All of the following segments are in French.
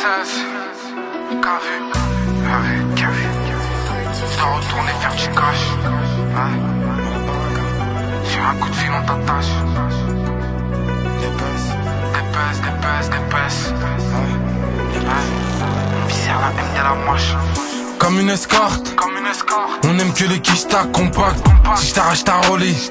16, KV, je dois retourner faire du cash. Hein? Sur un coup de fil on t'attache. Dépêche. On visère la haine, y'a la moche. Comme une escorte, on aime que les quiches compacts. Si je t'arrache ta rollie,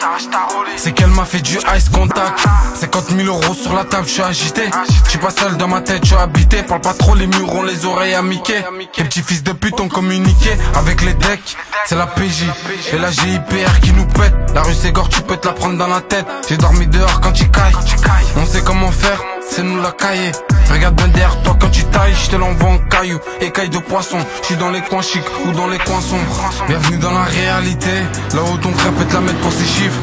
c'est qu'elle m'a fait du ice contact. 50 000 euros sur la table, je suis agité. Je suis pas seul dans ma tête, je suis habité. Parle pas trop, les murs ont les oreilles à Mickey. Les petits fils de pute ont communiqué avec les decks. C'est la PJ et la GIPR qui nous pète. La rue c'est gore, tu peux te la prendre dans la tête. J'ai dormi dehors quand tu cailles. On sait comment faire, c'est nous la cahier. Regarde bien derrière toi quand tu tailles, je te l'envoie en caillou, écaille de poisson. Je suis dans les coins chics ou dans les coins sombres. Bienvenue dans la réalité, là où ton frère peut te la mettre pour ses chiffres.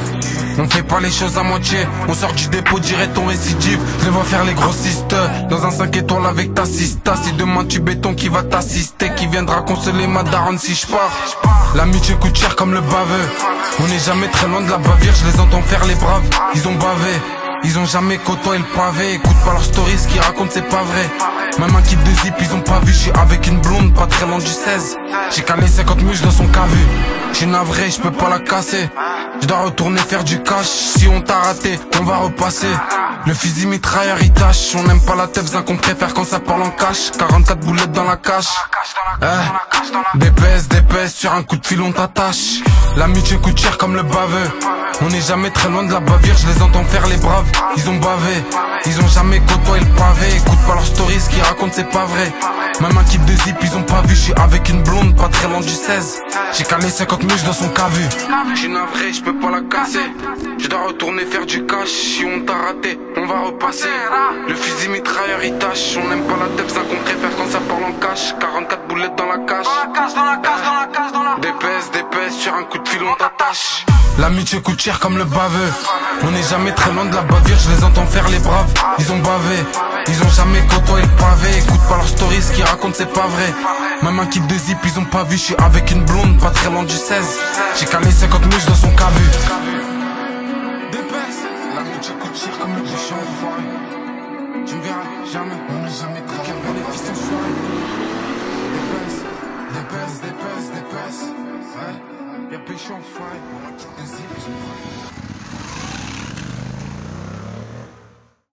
On fait pas les choses à moitié, on sort du dépôt, direct ton récidive. Je les vois faire les grossistes, dans un 5 étoiles avec ta sista. Si demain tu béton qui va t'assister, qui viendra consoler ma daronne si je pars. L'amitié coûte cher comme le baveux. On n'est jamais très loin de la Bavière, je les entends faire les braves. Ils ont bavé, ils ont jamais côtoyé le pavé. Écoute pas leurs stories, ce qu'ils racontent c'est pas vrai. Même un kit de zip ils ont pas vu. Je suis avec une blonde pas très loin du 16. J'ai calé 50 muches dans son cavu. J'suis navré, je peux pas la casser. Je dois retourner faire du cash. Si on t'a raté, on va repasser. Le fusil mitrailleur il tâche. On n'aime pas la tebzin qu'on préfère quand ça parle en cash. 44 boulettes dans la cache. Dépêche, sur un coup de fil on t'attache. L'amitié coûte cher comme le baveux. On n'est jamais très loin de la Bavière, je les entends faire les braves. Ils ont bavé, ils ont jamais côtoyé le pavé. Écoute pas leurs stories, ce qu'ils racontent c'est pas vrai. Même un kit de zip ils ont pas vu. Je suis avec une blonde pas très loin du 16. J'ai calé 50 muches dans son cavu. J'suis navré, je peux pas la casser. Je dois retourner faire du cash. Si on t'a raté, on va repasser. Le fusil mitrailleur il tâche. On n'aime pas la tebzin qu'on préfère quand ça parle en cash. 44 boulettes dans la cache. Dépêche, sur un coup de fil on t'attache. L'amitié coûte cher comme le baveux. On n'est jamais très loin de la Bavière, je les entends faire les braves. Ils ont bavé, ils ont jamais côtoyé le pavé. Écoute pas leurs stories, ce qu'ils racontent c'est pas vrai. Même un kit de zip ils ont pas vu. Je suis avec une blonde pas très loin du 16. J'ai calé 50 muches dans son cavu. Dépêche, l'amitié coûte cher comme le bouchon enfoiré. Tu me verras jamais, on n'est jamais très qu'un bénéfice en soirée. Dépêche. Ouais, y'a péché enfoiré. Mon kit de zip ils ont pas vu.